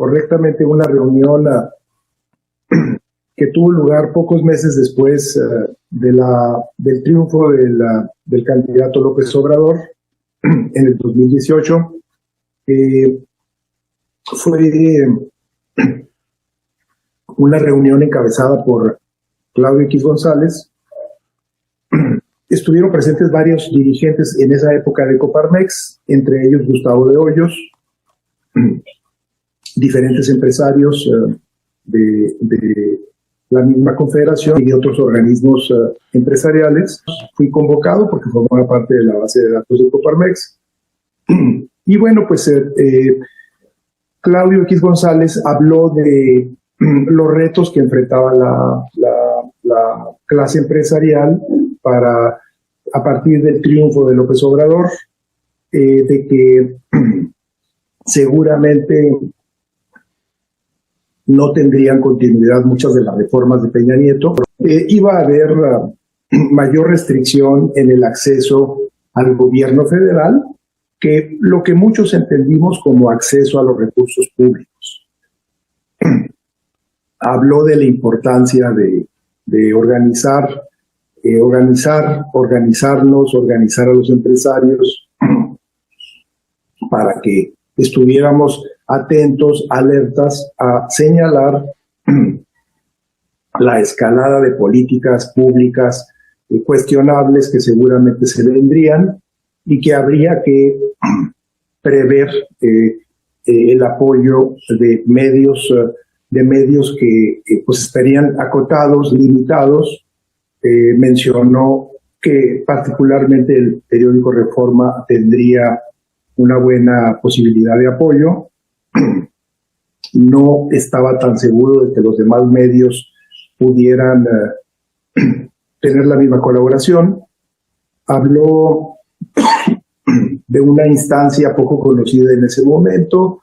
correctamente una reunión que tuvo lugar pocos meses después del triunfo del candidato López Obrador en el 2018. Fue una reunión encabezada por Claudio X González. Estuvieron presentes varios dirigentes en esa época de Coparmex, entre ellos Gustavo de Hoyos, diferentes empresarios de la misma confederación y de otros organismos empresariales. Fui convocado porque formaba parte de la base de datos de Coparmex. Y bueno, pues Claudio X González habló de los retos que enfrentaba la clase empresarial a partir del triunfo de López Obrador, de que seguramente no tendrían continuidad muchas de las reformas de Peña Nieto. Iba a haber mayor restricción en el acceso al gobierno federal, que lo que muchos entendimos como acceso a los recursos públicos. Habló de la importancia de organizarnos, organizar a los empresarios para que estuviéramos atentos, alertas a señalar la escalada de políticas públicas cuestionables que seguramente se vendrían y que habría que prever el apoyo de medios que pues estarían acotados, limitados. Mencionó que particularmente el periódico Reforma tendría una buena posibilidad de apoyo. No estaba tan seguro de que los demás medios pudieran tener la misma colaboración. Habló de una instancia poco conocida en ese momento,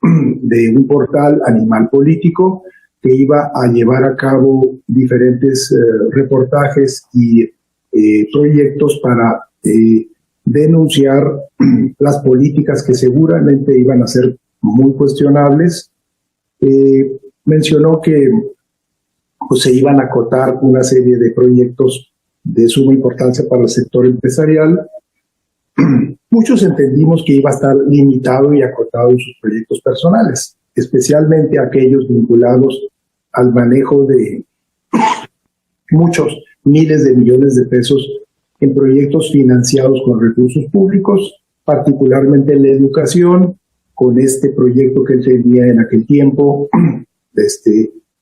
de un portal Animal Político, que iba a llevar a cabo diferentes reportajes y proyectos para denunciar las políticas que seguramente iban a ser muy cuestionables. Mencionó que pues, se iban a acotar una serie de proyectos de suma importancia para el sector empresarial. Muchos entendimos que iba a estar limitado y acotado en sus proyectos personales, especialmente aquellos vinculados al manejo de muchos miles de millones de pesos en proyectos financiados con recursos públicos, particularmente en la educación, con este proyecto que él tenía en aquel tiempo,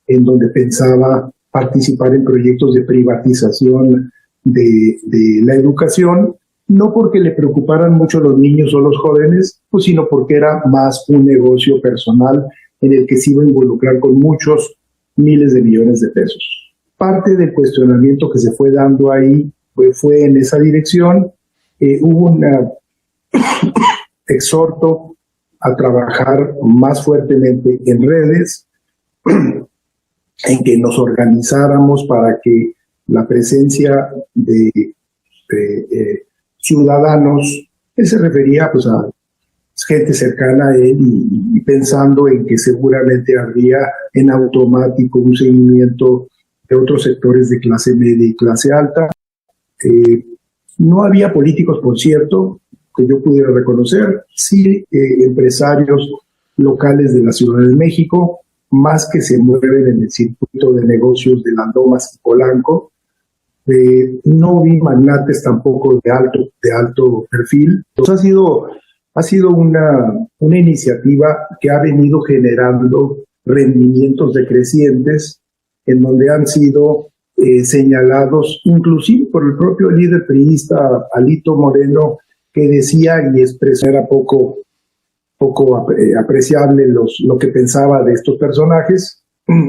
en donde pensaba participar en proyectos de privatización de la educación, no porque le preocuparan mucho los niños o los jóvenes, pues, sino porque era más un negocio personal en el que se iba a involucrar con muchos miles de millones de pesos. Parte del cuestionamiento que se fue dando ahí fue en esa dirección. Hubo un exhorto a trabajar más fuertemente en redes, en que nos organizáramos para que la presencia de ciudadanos, él se refería pues a gente cercana a él y pensando en que seguramente habría en automático un seguimiento de otros sectores de clase media y clase alta. No había políticos, por cierto, que yo pudiera reconocer, sí empresarios locales de la Ciudad de México, más que se mueven en el circuito de negocios de Las Lomas y Polanco. No vi magnates tampoco de alto perfil. Pues ha sido una iniciativa que ha venido generando rendimientos decrecientes, en donde han sido señalados, inclusive por el propio líder priista Alito Moreno, que decía y expresara poco apreciable lo que pensaba de estos personajes.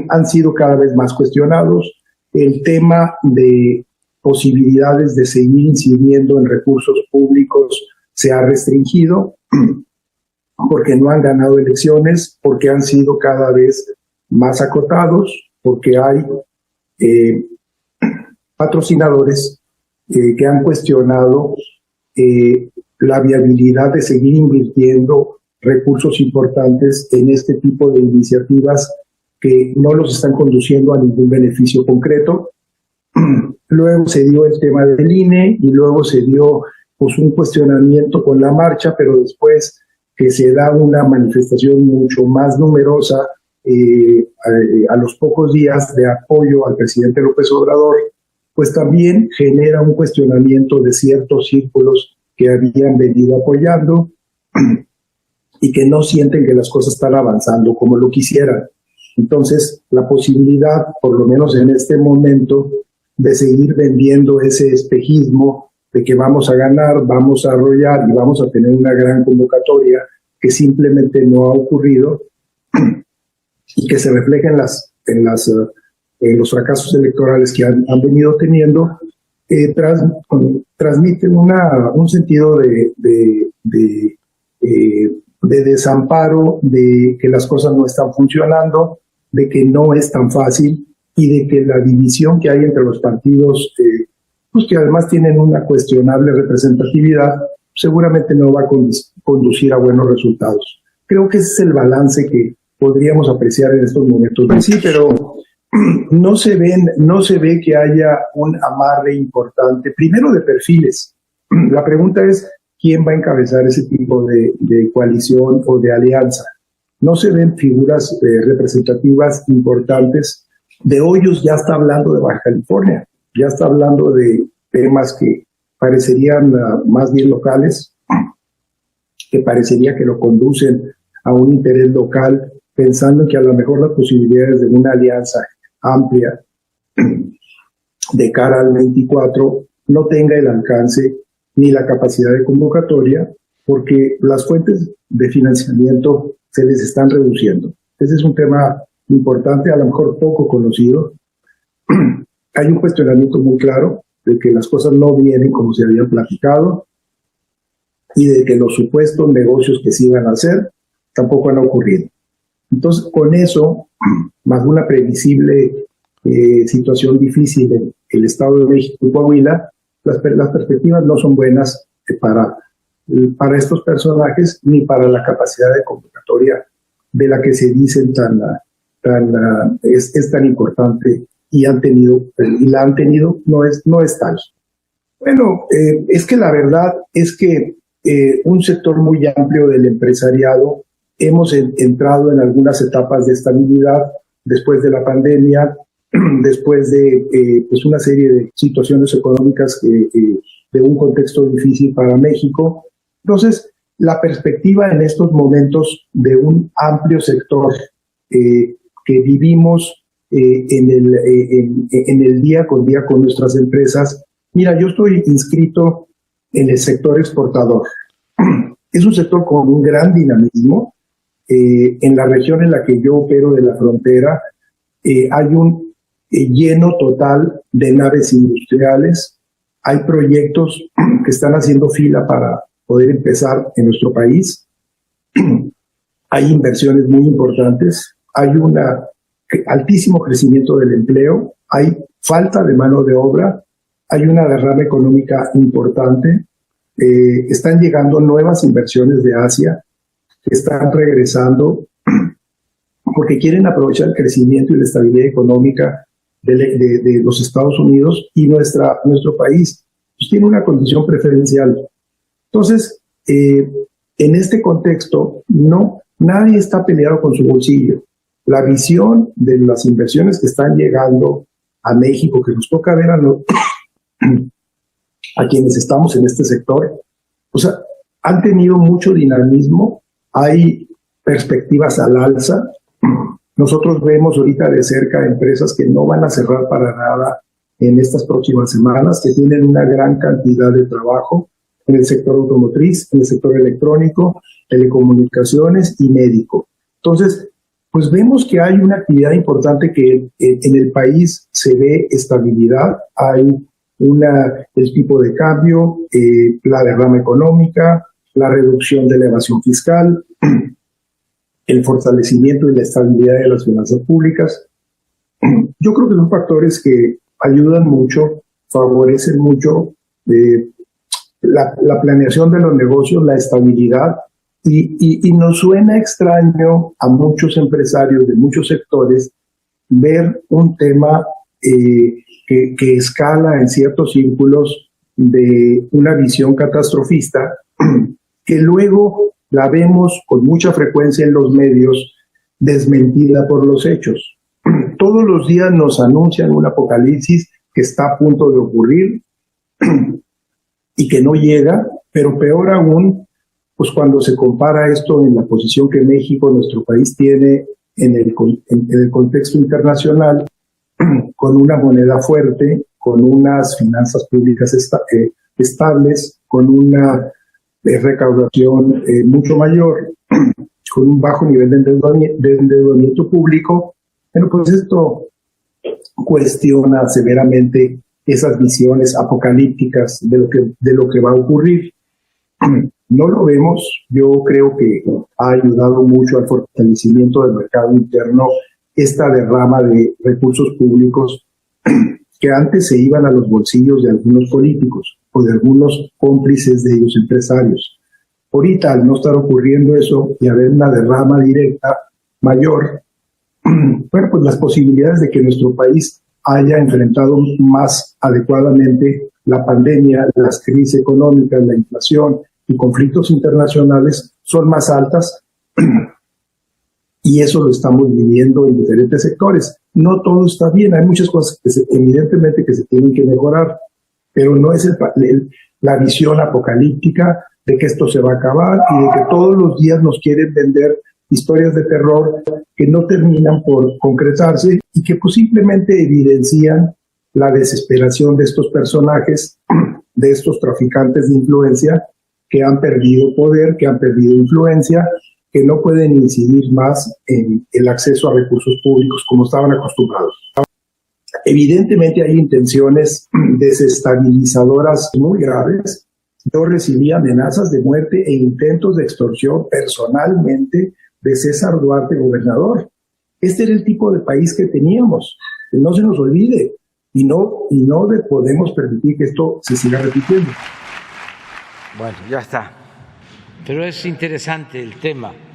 Han sido cada vez más cuestionados. El tema de posibilidades de seguir incidiendo en recursos públicos se ha restringido porque no han ganado elecciones, porque han sido cada vez más acotados, porque hay patrocinadores que han cuestionado la viabilidad de seguir invirtiendo recursos importantes en este tipo de iniciativas que no los están conduciendo a ningún beneficio concreto. Luego se dio el tema del INE y luego se dio pues un cuestionamiento con la marcha, pero después que se da una manifestación mucho más numerosa a los pocos días de apoyo al presidente López Obrador, pues también genera un cuestionamiento de ciertos círculos que habían venido apoyando y que no sienten que las cosas están avanzando como lo quisieran. Entonces, la posibilidad, por lo menos en este momento, de seguir vendiendo ese espejismo de que vamos a ganar, vamos a arrollar y vamos a tener una gran convocatoria que simplemente no ha ocurrido y que se refleja en los fracasos electorales que han venido teniendo, transmiten un sentido de desamparo, de que las cosas no están funcionando, de que no es tan fácil y de que la división que hay entre los partidos, pues que además tienen una cuestionable representatividad, seguramente no va a conducir a buenos resultados. Creo que ese es el balance que podríamos apreciar en estos momentos. Sí, pero no se ve que haya un amarre importante, primero de perfiles. La pregunta es, ¿quién va a encabezar ese tipo de coalición o de alianza? No se ven figuras representativas importantes. De Hoyos ya está hablando de Baja California, ya está hablando de temas que parecerían más bien locales, que parecería que lo conducen a un interés local, pensando en que a lo mejor las posibilidades de una alianza amplia de cara al 24 no tenga el alcance ni la capacidad de convocatoria, porque las fuentes de financiamiento se les están reduciendo. Ese es un tema importante, a lo mejor poco conocido. Hay un cuestionamiento muy claro de que las cosas no vienen como se habían platicado y de que los supuestos negocios que se iban a hacer tampoco han ocurrido. Entonces, con eso, más una previsible situación difícil en el Estado de México y Coahuila, las perspectivas no son buenas para estos personajes ni para la capacidad de convocatoria de la que se dicen es tan importante y la han tenido, no es tal. Bueno, es que la verdad es que un sector muy amplio del empresariado hemos entrado en algunas etapas de estabilidad después de la pandemia, después de pues una serie de situaciones económicas de un contexto difícil para México. Entonces, la perspectiva en estos momentos de un amplio sector que vivimos en el día con día con nuestras empresas. Mira, yo estoy inscrito en el sector exportador. Es un sector con un gran dinamismo. En la región en la que yo opero de la frontera hay un lleno total de naves industriales. Hay proyectos que están haciendo fila para poder empezar en nuestro país. Hay inversiones muy importantes. Hay un altísimo crecimiento del empleo. Hay falta de mano de obra. Hay una derrama económica importante. Están llegando nuevas inversiones de Asia que están regresando porque quieren aprovechar el crecimiento y la estabilidad económica de los Estados Unidos, y nuestro país pues tiene una condición preferencial. Entonces, en este contexto, nadie está peleado con su bolsillo. La visión de las inversiones que están llegando a México, que nos toca ver a quienes estamos en este sector, o sea, han tenido mucho dinamismo, hay perspectivas al alza. Nosotros vemos ahorita de cerca empresas que no van a cerrar para nada en estas próximas semanas, que tienen una gran cantidad de trabajo en el sector automotriz, en el sector electrónico, telecomunicaciones y médico. Entonces, pues vemos que hay una actividad importante que en el país se ve estabilidad, hay el tipo de cambio, la derrama económica, la reducción de la evasión fiscal, el fortalecimiento y la estabilidad de las finanzas públicas. Yo creo que son factores que ayudan mucho, favorecen mucho la planeación de los negocios, la estabilidad Y nos suena extraño a muchos empresarios de muchos sectores ver un tema que escala en ciertos círculos de una visión catastrofista, que luego la vemos con mucha frecuencia en los medios desmentida por los hechos. Todos los días nos anuncian un apocalipsis que está a punto de ocurrir y que no llega, pero peor aún, pues cuando se compara esto en la posición que México, nuestro país, tiene en el contexto internacional, con una moneda fuerte, con unas finanzas públicas estables, con una recaudación mucho mayor, con un bajo nivel de endeudamiento público. Bueno, pues esto cuestiona severamente esas visiones apocalípticas de lo que va a ocurrir. No lo vemos. Yo creo que ha ayudado mucho al fortalecimiento del mercado interno esta derrama de recursos públicos que antes se iban a los bolsillos de algunos políticos o de algunos cómplices de ellos empresarios. Ahorita, al no estar ocurriendo eso y haber una derrama directa mayor, bueno, pues las posibilidades de que nuestro país haya enfrentado más adecuadamente la pandemia, las crisis económicas, la inflación y conflictos internacionales son más altas, y eso lo estamos viviendo en diferentes sectores. No todo está bien, hay muchas cosas que evidentemente que se tienen que mejorar, pero no es la visión apocalíptica de que esto se va a acabar y de que todos los días nos quieren vender historias de terror que no terminan por concretarse y que pues simplemente evidencian la desesperación de estos personajes, de estos traficantes de influencia que han perdido poder, que han perdido influencia, que no pueden incidir más en el acceso a recursos públicos como estaban acostumbrados. Evidentemente hay intenciones desestabilizadoras muy graves. Yo recibí amenazas de muerte e intentos de extorsión personalmente de César Duarte, gobernador. Este era el tipo de país que teníamos, que no se nos olvide, y no podemos permitir que esto se siga repitiendo. Bueno, ya está. Pero es interesante el tema.